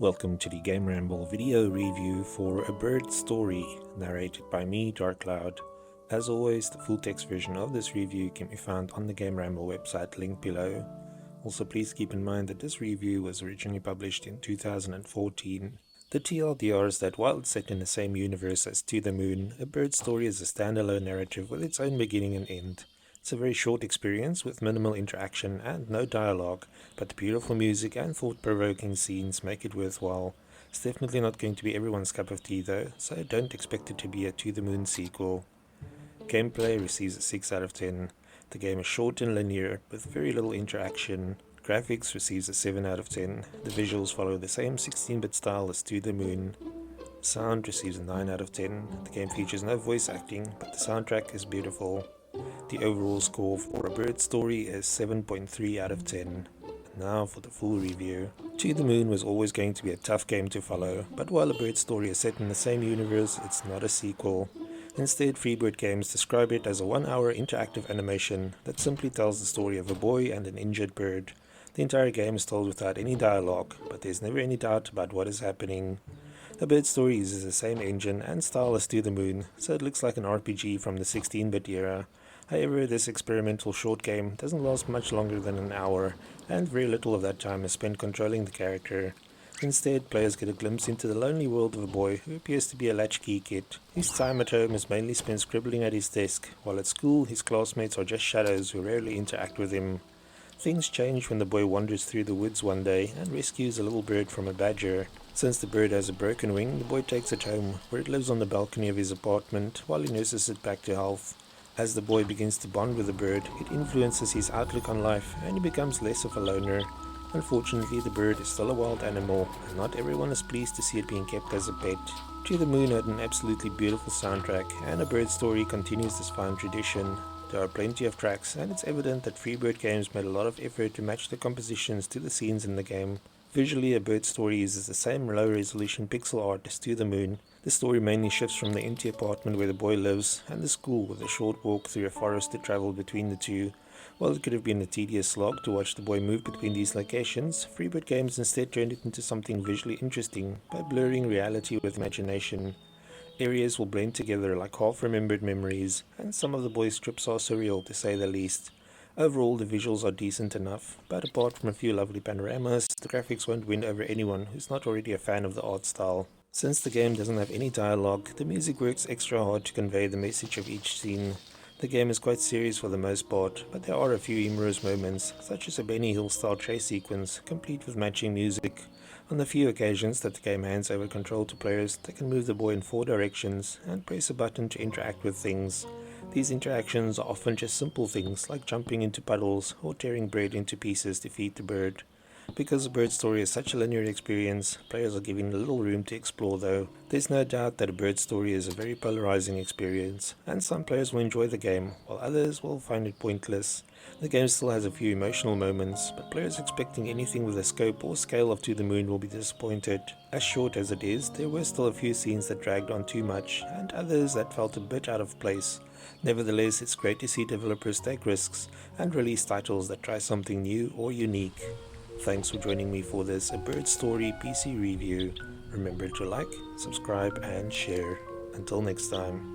Welcome to the GAMERamble video review for A Bird Story, narrated by me, Darkcloud. As always, the full text version of this review can be found on the GAMERamble website linked below. Also, please keep in mind that this review was originally published in 2014. The TLDR is that while it's set in the same universe as To the Moon, A Bird Story is a standalone narrative with its own beginning and end. It's a very short experience with minimal interaction and no dialogue, but the beautiful music and thought-provoking scenes make it worthwhile. It's definitely not going to be everyone's cup of tea though, so don't expect it to be a To the Moon sequel. Gameplay receives a 6 out of 10. The game is short and linear, with very little interaction. Graphics receives a 7 out of 10. The visuals follow the same 16-bit style as To the Moon. Sound receives a 9 out of 10. The game features no voice acting, but the soundtrack is beautiful. The overall score for A Bird Story is 7.3 out of 10. Now for the full review. To the Moon was always going to be a tough game to follow, but while A Bird Story is set in the same universe, it's not a sequel. Instead, Freebird Games describe it as a 1-hour interactive animation that simply tells the story of a boy and an injured bird. The entire game is told without any dialogue, but there's never any doubt about what is happening. A Bird Story uses the same engine and style as To the Moon, so it looks like an RPG from the 16-bit era. However, this experimental short game doesn't last much longer than an hour, and very little of that time is spent controlling the character. Instead, players get a glimpse into the lonely world of a boy who appears to be a latchkey kid, whose time at home is mainly spent scribbling at his desk, while at school his classmates are just shadows who rarely interact with him. Things change when the boy wanders through the woods one day and rescues a little bird from a badger. Since the bird has a broken wing, the boy takes it home, where it lives on the balcony of his apartment while he nurses it back to health. As the boy begins to bond with the bird, it influences his outlook on life and he becomes less of a loner. Unfortunately, the bird is still a wild animal, and not everyone is pleased to see it being kept as a pet. To the Moon had an absolutely beautiful soundtrack, and A Bird Story continues this fine tradition. There are plenty of tracks, and it's evident that Freebird Games made a lot of effort to match the compositions to the scenes in the game. Visually, A Bird Story uses the same low-resolution pixel art as To the Moon. The story mainly shifts from the empty apartment where the boy lives and the school, with a short walk through a forest to travel between the two. While it could have been a tedious slog to watch the boy move between these locations, Freebird Games instead turned it into something visually interesting by blurring reality with imagination. Areas will blend together like half-remembered memories, and some of the boy's trips are surreal to say the least. Overall, the visuals are decent enough, but apart from a few lovely panoramas, the graphics won't win over anyone who's not already a fan of the art style. Since the game doesn't have any dialogue, the music works extra hard to convey the message of each scene. The game is quite serious for the most part, but there are a few humorous moments, such as a Benny Hill style chase sequence, complete with matching music. On the few occasions that the game hands over control to players, they can move the boy in 4 directions and press a button to interact with things. These interactions are often just simple things like jumping into puddles or tearing bread into pieces to feed the bird. Because A Bird Story is such a linear experience, players are given little room to explore though. There's no doubt that A Bird Story is a very polarizing experience, and some players will enjoy the game, while others will find it pointless. The game still has a few emotional moments, but players expecting anything with the scope or scale of To the Moon will be disappointed. As short as it is, there were still a few scenes that dragged on too much, and others that felt a bit out of place. Nevertheless, it's great to see developers take risks and release titles that try something new or unique. Thanks for joining me for this A Bird Story PC review. Remember to like, subscribe and share. Until next time.